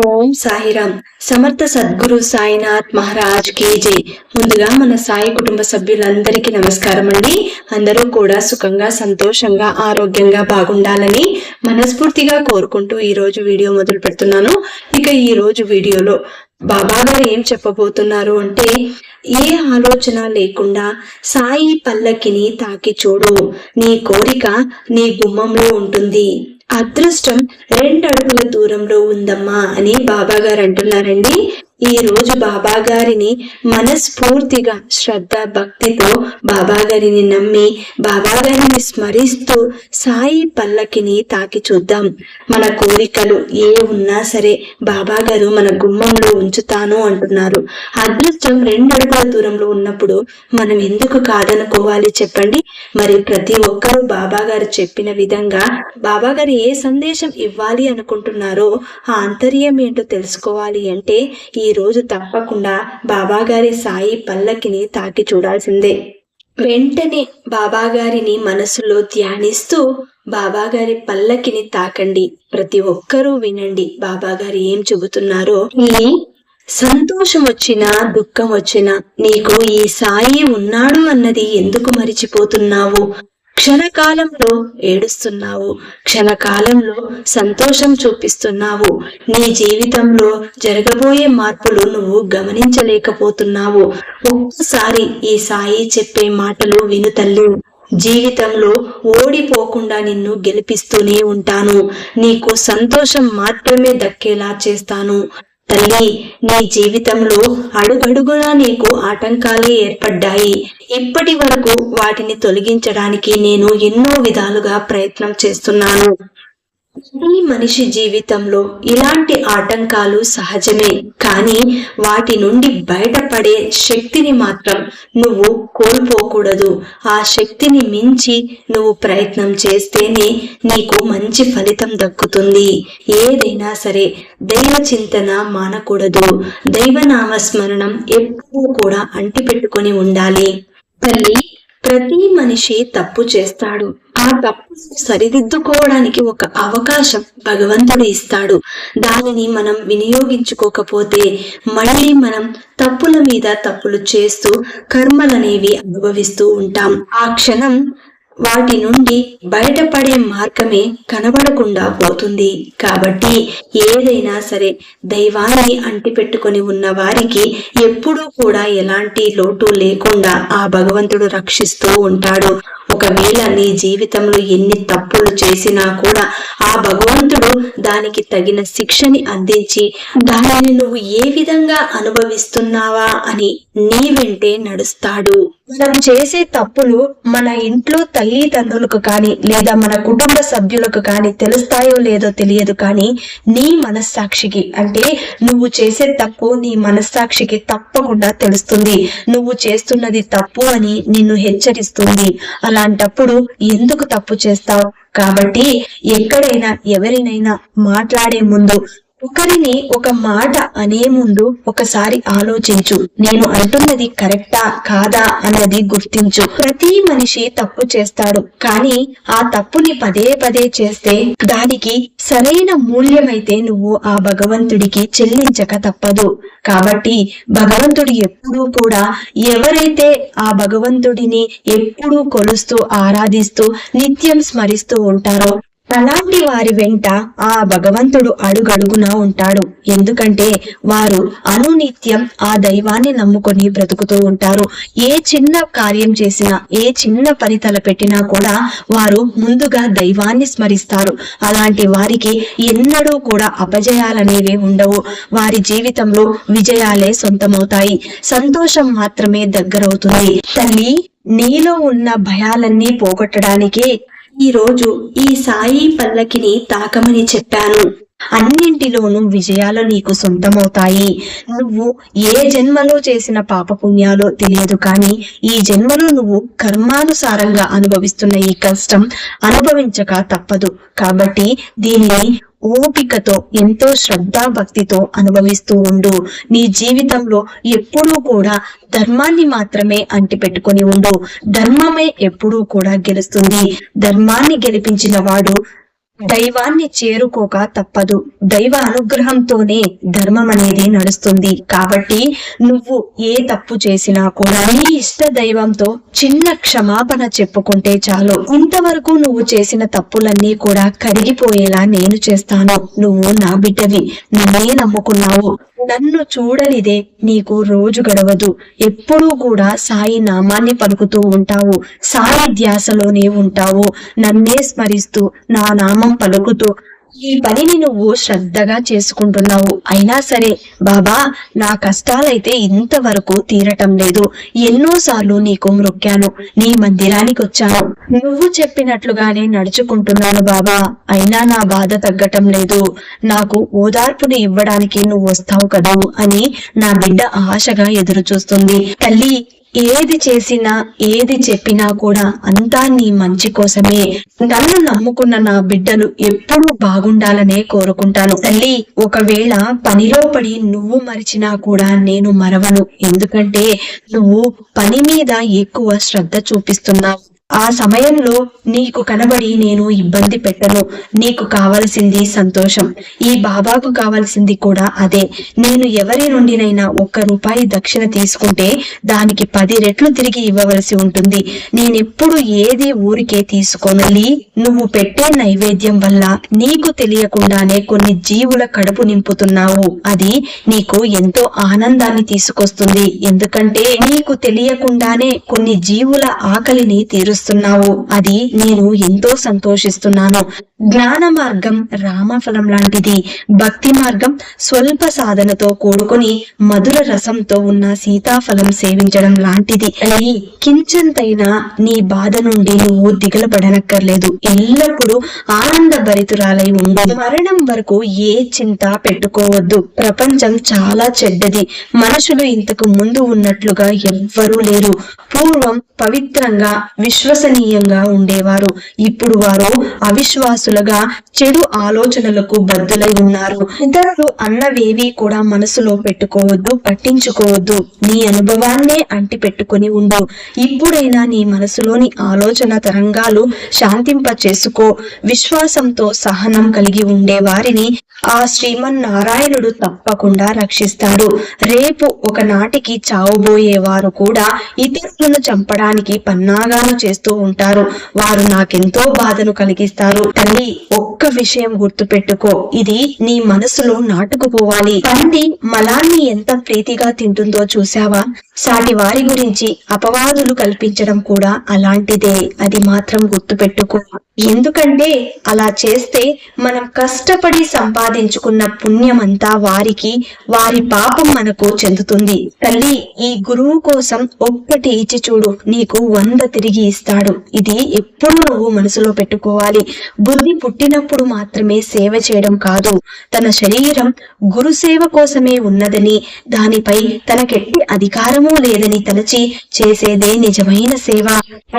ఓం సాయిరామ్. సమర్థ సద్గురు సాయినాథ్ మహారాజ్ కి జై. ముందుగా మన సాయి కుటుంబ సభ్యులందరికీ నమస్కారం అండి. అందరూ కూడా సుఖంగా, సంతోషంగా, ఆరోగ్యంగా బాగుండాలని మనస్ఫూర్తిగా కోరుకుంటూ ఈ రోజు వీడియో మొదలు పెడుతున్నాను. ఇక ఈ రోజు వీడియోలో బాబా గారు ఏం చెప్పబోతున్నారు అంటే, ఏ ఆలోచన లేకుండా సాయి పల్లకిని తాకి చూడు, నీ కోరిక నీ గుమ్మంలో ఉంటుంది, అదృష్టం 2 అడుగుల దూరంలో ఉందమ్మా అని బాబా గారు అంటున్నారండి. ఈ రోజు బాబా గారిని మనస్ఫూర్తిగా శ్రద్ధ భక్తితో బాబా గారిని నమ్మి బాబా గారిని స్మరిస్తూ సాయి పల్లకిని తాకి చూద్దాం. మన కోరికలు ఏ ఉన్నా సరే బాబా గారు మన గుమ్మంలో ఉంచుతాను అంటున్నారు. అదృష్టం 2 అడుగుల దూరంలో ఉన్నప్పుడు మనం ఎందుకు కాదనుకోవాలి చెప్పండి. మరి ప్రతి ఒక్కరూ బాబా గారు చెప్పిన విధంగా బాబా గారు ఏ సందేశం ఇవ్వాలి అనుకుంటున్నారో ఆ అంతర్యం ఏంటో తెలుసుకోవాలి అంటే ఈ రోజు తప్పకుండా బాబా గారి సాయి పల్లకిని తాకి చూడాల్సిందే. వెంటనే బాబా గారిని మనసులో ధ్యానిస్తూ బాబా గారి పల్లకిని తాకండి. ప్రతి ఒక్కరూ వినండి బాబా గారు ఏం చెబుతున్నారో. ఈ సంతోషం వచ్చినా దుఃఖం వచ్చినా నీకు ఈ సాయి ఉన్నాడు అన్నది ఎందుకు మరిచిపోతున్నావు? క్షణకాలంలో ఏడుస్తున్నావు, క్షణకాలంలో సంతోషం చూపిస్తున్నావు. నీ జీవితంలో జరగబోయే మార్పులు నువ్వు గమనించలేకపోతున్నావు. ఒక్కసారి ఈ సాయి చెప్పే మాటలు విను తల్లి. జీవితంలో ఓడిపోకుండా నిన్ను గెలిపిస్తూనే ఉంటాను. నీకు సంతోషం మాత్రమే దక్కేలా చేస్తాను తల్లి. నీ జీవితంలో అడుగడుగునా నీకు ఆటంకాలే ఏర్పడ్డాయి. ఇప్పటి వరకు వాటిని తొలగించడానికి నేను ఎన్నో విధాలుగా ప్రయత్నం చేస్తున్నాను. ఈ మనిషి జీవితంలో ఇలాంటి ఆటంకాలు సహజమే, కానీ వాటి నుండి బయటపడే శక్తిని మాత్రం నువ్వు కోల్పోకూడదు. ఆ శక్తిని మించి నువ్వు ప్రయత్నం చేస్తేనే నీకు మంచి ఫలితం దక్కుతుంది. ఏదైనా సరే దైవ చింతన మానకూడదు. దైవనామస్మరణం ఎప్పుడూ కూడా అంటిపెట్టుకొని ఉండాలి. తల్లి, ప్రతి మనిషి తప్పు చేస్తాడు. ఆ తప్పు సరిదిద్దుకోవడానికి ఒక అవకాశం భగవంతుడు ఇస్తాడు. దానిని మనం వినియోగించుకోకపోతే మళ్ళీ మనం తప్పుల మీద తప్పులు చేస్తూ కర్మలనేవి అనుభవిస్తూ ఉంటాం. ఆ క్షణం వాటి నుండి బయటపడే మార్గమే కనబడకుండా పోతుంది. కాబట్టి ఏదైనా సరే దైవాన్ని అంటిపెట్టుకొని ఉన్న వారికి ఎప్పుడూ కూడా ఎలాంటి లోటు లేకుండా ఆ భగవంతుడు రక్షిస్తూ ఉంటాడు. ఒకవేళ నీ జీవితంలో ఎన్ని తప్పులు చేసినా కూడా ఆ భగవంతుడు దానికి తగిన శిక్షని అందించి దానిని నువ్వు ఏ విధంగా అనుభవిస్తున్నావా అని నీ వెంటే నడుస్తాడు. మనం చేసే తప్పులు మన ఇంట్లో తల్లిదండ్రులకు కానీ లేదా మన కుటుంబ సభ్యులకు కానీ తెలుస్తాయో లేదో తెలియదు, కానీ నీ మనస్సాక్షికి, అంటే నువ్వు చేసే తప్పు నీ మనస్సాక్షికి తప్పకుండా తెలుస్తుంది. నువ్వు చేస్తున్నది తప్పు అని నిన్ను హెచ్చరిస్తుంది. అలాంటప్పుడు ఎందుకు తప్పు చేస్తావు? కాబట్టి ఎక్కడైనా ఎవరినైనా మాట్లాడే ముందు, ఒకరిని ఒక మాట అనే ముందు ఒకసారి ఆలోచించు. నేను అంటున్నది కరెక్టా కాదా అన్నది గుర్తించు. ప్రతి మనిషి తప్పు చేస్తాడు, కానీ ఆ తప్పుని పదే పదే చేస్తే దానికి సరైన మూల్యమైతే నువ్వు ఆ భగవంతుడికి చెల్లించక తప్పదు. కాబట్టి భగవంతుడు ఎప్పుడూ కూడా ఎవరైతే ఆ భగవంతుడిని ఎప్పుడూ కొలుస్తూ ఆరాధిస్తూ నిత్యం స్మరిస్తూ ఉంటారో అలాంటి వారి వెంట ఆ భగవంతుడు అడుగడుగునా ఉంటాడు. ఎందుకంటే వారు అనునిత్యం ఆ దైవాన్ని నమ్ముకొని బ్రతుకుతూ ఉంటారు. ఏ చిన్న కార్యం చేసినా, ఏ చిన్న పని తలపెట్టినా కూడా వారు ముందుగా దైవాన్ని స్మరిస్తారు. అలాంటి వారికి ఎన్నడూ కూడా అపజయాలనేవి ఉండవు. వారి జీవితంలో విజయాలే సొంతమవుతాయి. సంతోషం మాత్రమే దగ్గరవుతుంది. తల్లి, నీలో ఉన్న భయాలన్నీ పోగొట్టడానికి ఈ రోజు ఈ సాయి పల్లకిని తాకమని చెప్పాను. అన్నింటిలోనూ విజయాలు నీకు సొంతమవుతాయి. నువ్వు ఏ జన్మలో చేసిన పాపపుణ్యాలో తెలియదు, కానీ ఈ జన్మలో నువ్వు కర్మానుసారంగా అనుభవిస్తున్న ఈ కష్టం అనుభవించక తప్పదు. కాబట్టి దీన్ని ఓపికతో ఎంతో శ్రద్ధా భక్తితో అనుభవిస్తూ ఉండు. నీ జీవితంలో ఎప్పుడూ కూడా ధర్మాన్ని మాత్రమే అంటిపెట్టుకొని ఉండు. ధర్మమే ఎప్పుడూ కూడా గెలుస్తుంది. ధర్మాన్ని గెలిపించిన వాడు దైవాన్ని చేరుకోక తప్పదు. దైవ అనుగ్రహంతోనే ధర్మం అనేది నడుస్తుంది. కాబట్టి నువ్వు ఏ తప్పు చేసినా కూడా నీ ఇష్ట దైవంతో చిన్న క్షమాపణ చెప్పుకుంటే చాలు. ఇంతవరకు నువ్వు చేసిన తప్పులన్నీ కూడా కరిగిపోయేలా నేను చేస్తాను. నువ్వు నా బిడ్డవి, నన్నే నమ్ముకున్నావు. నన్ను చూడనిదే నీకు రోజు గడవదు. ఎప్పుడూ కూడా సాయి నామాన్ని పలుకుతూ ఉంటావు. సాయి ధ్యాసలోనే ఉంటావు. నన్నే స్మరిస్తూ నా నామం పలుకుతూ ఈ పనిని నువ్వు శ్రద్ధగా చేసుకుంటున్నావు. అయినా సరే బాబా, నా కష్టాలైతే ఇంతవరకు తీరటం లేదు. ఎన్నోసార్లు నీకు మొక్కాను, నీ మందిరానికి వచ్చాను, నువ్వు చెప్పినట్లుగానే నడుచుకుంటున్నాను బాబా. అయినా నా బాధ తగ్గటం లేదు. నాకు ఓదార్పుని ఇవ్వడానికి నువ్వు వస్తావు కదా అని నా బిడ్డ ఆశగా ఎదురు చూస్తుంది. తల్లి, ఏది చేసినా ఏది చెప్పినా కూడా అంతా నీ మంచి కోసమే. నన్ను నమ్ముకున్న నా బిడ్డలు ఎప్పుడూ బాగుండాలనే కోరుకుంటాను తల్లి. ఒకవేళ పనిలో పడి నువ్వు మరిచినా కూడా నేను మరవను. ఎందుకంటే నువ్వు పని మీద ఎక్కువ శ్రద్ధ చూపిస్తున్నావు. ఆ సమయంలో నీకు కనబడి నేను ఇబ్బంది పెట్టను. నీకు కావలసింది సంతోషం. ఈ బాబాకు కావలసింది కూడా అదే. నేను ఎవరి నుండినైనా 1 రూపాయి దక్షిణ తీసుకుంటే దానికి 10 రెట్లు తిరిగి ఇవ్వవలసి ఉంటుంది. నేనెప్పుడు ఏది ఊరికే తీసుకోనలి. నువ్వు పెట్టే నైవేద్యం వల్ల నీకు తెలియకుండానే కొన్ని జీవుల కడుపు నింపుతున్నావు. అది నీకు ఎంతో ఆనందాన్ని తీసుకొస్తుంది. ఎందుకంటే నీకు తెలియకుండానే కొన్ని జీవుల ఆకలిని తీరుస్తున్నావు. అది నేను ఎంతో సంతోషిస్తున్నాను. జ్ఞాన మార్గం రామఫలం లాంటిది. భక్తి మార్గం స్వల్ప సాధనతో కూడుకొని మధుర రసంతో ఉన్న సీతాఫలం సేవించడం లాంటిది. అని కించంతైనా నీ బాధ నుండి నువ్వు దిగులు పడనక్కర్లేదు. ఎల్లప్పుడూ ఆనంద భరితురాలై ఉండు. మరణం వరకు ఏ చింత పెట్టుకోవద్దు. ప్రపంచం చాలా చెడ్డది. మనుషులు ఇంతకు ముందు ఉన్నట్లుగా ఎవ్వరూ లేరు. పూర్వం పవిత్రంగా విశ్వసనీయంగా ఉండేవారు. ఇప్పుడు వారు అవిశ్వాసులుగా చెడు ఆలోచనలకు బద్దులై ఉన్నారు. ఇతరులు అన్నవేవి కూడా మనసులో పెట్టుకోవద్దు, పట్టించుకోవద్దు. నీ అనుభవాన్నే అంటి పెట్టుకుని ఉండు. ఇప్పుడైనా నీ మనసులోని ఆలోచన తరంగాలు శాంతింప చేసుకో. విశ్వాసంతో సహనం కలిగి ఉండే వారిని ఆ శ్రీమన్నారాయణుడు తప్పకుండా రక్షిస్తాడు. రేపు ఒకనాటికి చావబోయేవారు కూడా ఇతరులను చంపడానికి పన్నాగాలు చేస్తూ ఉంటారు. వారు నాకెంతో బాధను కలిగిస్తారు. తల్లి, ఒక్క విషయం గుర్తుపెట్టుకో. ఇది నీ మనసులో నాటుకుపోవాలి. పంది మలాన్ని ఎంత ప్రీతిగా తింటుందో చూసావా? సాటి వారి గురించి అపవాదులు కల్పించడం కూడా అలాంటిదే. అది మాత్రం గుర్తుపెట్టుకో. ఎందుకంటే అలా చేస్తే మనం కష్టపడి సంపాదించుకున్న పుణ్యమంతా వారికి, వారి పాపం మనకు చెందుతుంది. తల్లి, ఈ గురువు కోసం ఒక్కటి ఇచ్చి చూడు, నీకు 100 తిరిగి ఇస్తాడు. ఇది ఎప్పుడు నువ్వు మనసులో పెట్టుకోవాలి. బుద్ధి పుట్టినప్పుడు మాత్రమే సేవ చేయడం కాదు, తన శరీరం గురు సేవ కోసమే ఉన్నదని, దానిపై తనకెట్టి అధికారము లేదని తలచి చేసేదే నిజమైన సేవ.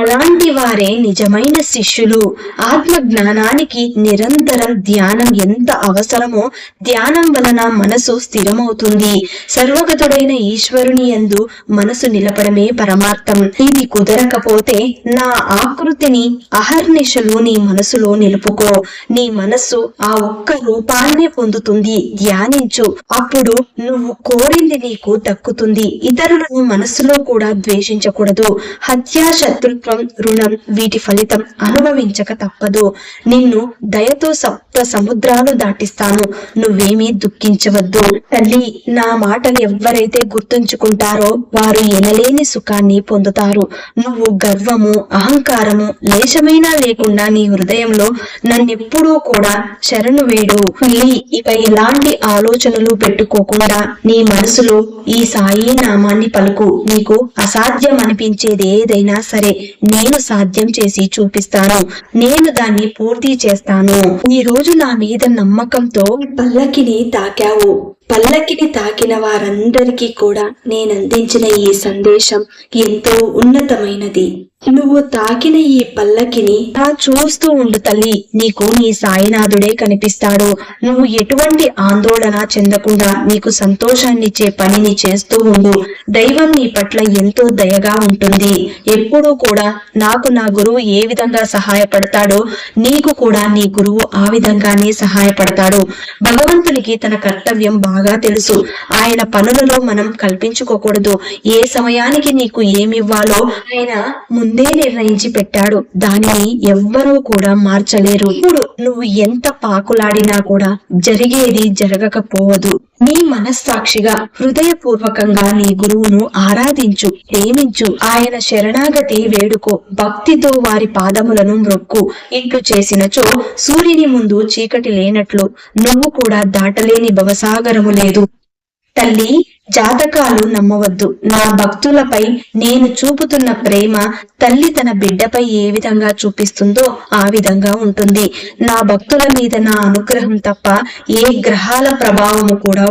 అలాంటి వారే నిజమైన శిష్యులు. ఆత్మ జ్ఞానానికి నిరంతరం ధ్యానం ఎంత అవసరమో, ధ్యానం వలన మనసు స్థిరమవుతుంది. సర్వగతుడైన ఈశ్వరుని యందు మనసు నిలపడమే పరమార్థం. ఇది కుదరకపోతే నా ఆకృతిని అహర్నిశలు నీ మనసులో నిలుపుకో. నీ మనస్సు ఆ ఒక్క రూపాన్నే పొందుతుంది. ధ్యానించు. అప్పుడు నువ్వు కోరింది నీకు దక్కుతుంది. ఇతరులను మనస్సులో కూడా ద్వేషించకూడదు. హత్య, శత్రుత్వం, రుణం వీటి ఫలితం అనుభవించక తప్పదు. నిన్ను దయతో 7 సముద్రాలు దాటిస్తాను. నువ్వేమీ దుఃఖించవద్దు. తల్లి, నా మాటలు ఎవ్వరైతే గుర్తుంచుకుంటారో వారు ఎనలేని సుఖాన్ని పొందుతారు. నువ్వు గర్వము, అహంకారము లేశమైనా లేకుండా నీ హృదయంలో నన్నెప్పుడూ కూడా శరణు వేడు. ఇక ఎలాంటి ఆలోచనలు పెట్టుకోకుండా నీ మనసులో ఈ సాయి నామాన్ని పలుకు. నీకు అసాధ్యం అనిపించేది ఏదైనా సరే నేను సాధ్యం చేసి చూపిస్తాను. నేను దాన్ని పూర్తి చేస్తాను. ఈ రోజు నా మీద నమ్మకంతో పల్లకిని తాకావు. పల్లకిని తాకిన వారందరికీ కూడా నేనందించిన ఈ సందేశం ఎంతో ఉన్నతమైనది. నువ్వు తాకిన ఈ పల్లకిని చూస్తూ ఉండు తల్లి, నీకు నీ సాయినాథుడే కనిపిస్తాడు. నువ్వు ఎటువంటి ఆందోళన చెందకుండా నీకు సంతోషాన్నిచ్చే పనిని చేస్తూ ఉండు. దైవం నీ పట్ల ఎంతో దయగా ఉంటుంది. ఎప్పుడూ కూడా నాకు నా గురువు ఏ విధంగా సహాయపడతాడో నీకు కూడా నీ గురువు ఆ విధంగానే సహాయపడతాడు. భగవంతునికి తన కర్తవ్యం బాగా తెలుసు. ఆయన పనులలో మనం కల్పించుకోకూడదు. ఏ సమయానికి నీకు ఏమివ్వాలో ఆయన ముందే నిర్ణయించి పెట్టాడు. దానిని ఎవ్వరూ కూడా మార్చలేరు. ఇప్పుడు నువ్వు ఎంత పాకులాడినా కూడా జరిగేది జరగకపోవదు. నీ మనస్సాక్షిగా హృదయపూర్వకంగా నీ గురువును ఆరాధించు, ప్రేమించు, ఆయన శరణాగతి వేడుకో, భక్తితో వారి పాదములను మ్రొక్కు. ఇట్లు చేసినచో సూర్యుని ముందు చీకటి లేనట్లు నువ్వు కూడా దాటలేని భవసాగరము లేదు. తల్లి, జాతకాలు నమ్మవద్దు. నా భక్తులపై నేను చూపుతున్న ప్రేమ తల్లి తన బిడ్డపై ఏ విధంగా చూపిస్తుందో ఆ విధంగా ఉంటుంది. నా భక్తుల మీద నా అనుగ్రహం తప్ప ఏ గ్రహాల ప్రభావము కూడా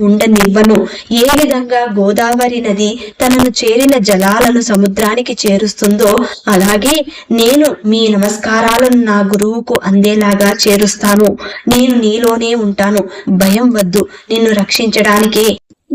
ఉండనివ్వను. ఏ విధంగా గోదావరి నది తనను చేరిన జలాలను సముద్రానికి చేరుస్తుందో అలాగే నేను మీ నమస్కారాలను నా గురువుకు అందేలాగా చేరుస్తాను. నేను నీలోనే ఉంటాను. భయం వద్దు, నిన్ను రక్షించడానికే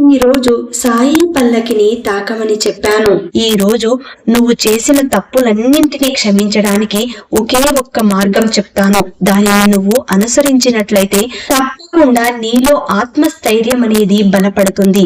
ఈ రోజు సాయి పల్లకిని తాకమని చెప్పాను. ఈ రోజు నువ్వు చేసిన తప్పులన్నింటినీ క్షమించడానికి ఒకే ఒక్క మార్గం చెప్తాను. దానిని నువ్వు అనుసరించినట్లయితే తప్పకుండా నీలో ఆత్మస్థైర్యం అనేది బలపడుతుంది.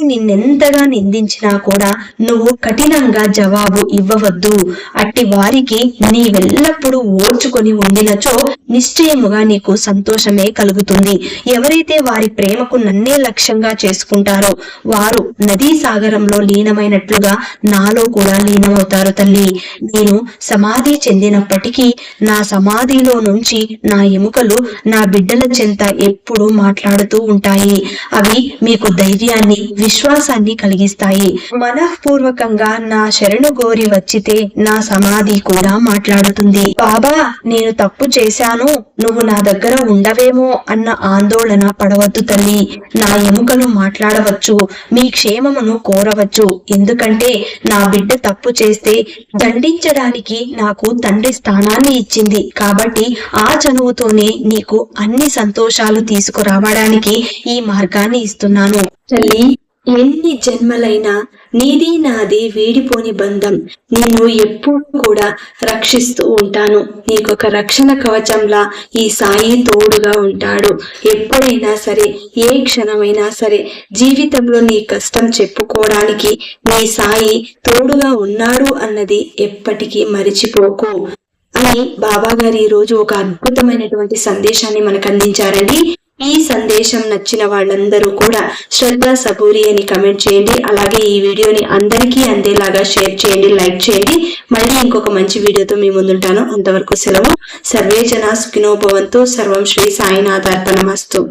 నిన్నెంతగా నిందించినా కూడా నువ్వు కఠినంగా జవాబు ఇవ్వవద్దు. అట్టి వారికి నీవెల్లప్పుడూ ఓర్చుకొని ఉండినచో నిశ్చయముగా నీకు సంతోషమే కలుగుతుంది. ఎవరైతే వారి ప్రేమకు నన్నే లక్ష్యంగా చేసుకుంటారో వారు నదీ సాగరంలో లీనమైనట్లుగా నాలో కూడా లీనమవుతారు. తల్లి, నేను సమాధి చెందినప్పటికీ నా సమాధిలో నుంచి నా ఎముకలు నా బిడ్డల చెంత ఎప్పుడూ మాట్లాడుతూ ఉంటాయి. అవి మీకు ధైర్యాన్ని, విశ్వాసాన్ని కలిగిస్తాయి. మనఃపూర్వకంగా నా శరణు గోరి వచ్చితే నా సమాధి కూడా మాట్లాడుతుంది. బాబా, నేను తప్పు చేశాను, నువ్వు నా దగ్గర ఉండవేమో అన్న ఆందోళన పడవద్దు తల్లి. నా ఎముకలు మాట్లాడవచ్చు, మీ క్షేమమును కోరవచ్చు. ఎందుకంటే నా బిడ్డ తప్పు చేస్తే దండించడానికి నాకు తండ్రి స్థానాన్ని ఇచ్చింది. కాబట్టి ఆ చనువుతోనే నీకు అన్ని సంతోషాలు తీసుకురావడానికి ఈ మార్గాన్ని ఇస్తున్నాను. తల్లి, ఎన్ని జన్మలైనా నీది నాది వీడిపోని బంధం. నిన్ను ఎప్పుడు కూడా రక్షిస్తూ ఉంటాను. నీకొక రక్షణ కవచంలా ఈ సాయి తోడుగా ఉంటాడు. ఎప్పుడైనా సరే, ఏ క్షణమైనా సరే జీవితంలో నీ కష్టం చెప్పుకోవడానికి నీ సాయి తోడుగా ఉన్నాడు అన్నది ఎప్పటికీ మరిచిపోకు అని బాబా గారు ఈ రోజు ఒక అద్భుతమైనటువంటి సందేశాన్ని మనకు అందించారండి. ఈ సందేశం నచ్చిన వాళ్ళందరూ కూడా శ్రద్ధ సబూరి అని కమెంట్ చేయండి. అలాగే ఈ వీడియోని అందరికీ అందేలాగా షేర్ చేయండి, లైక్ చేయండి. మళ్ళీ ఇంకొక మంచి వీడియోతో మీ ముందుంటాను. అంతవరకు సెలవు. సర్వే జన సుఖినో భవంతు. సర్వం శ్రీ సాయినాథార్పణమస్తు.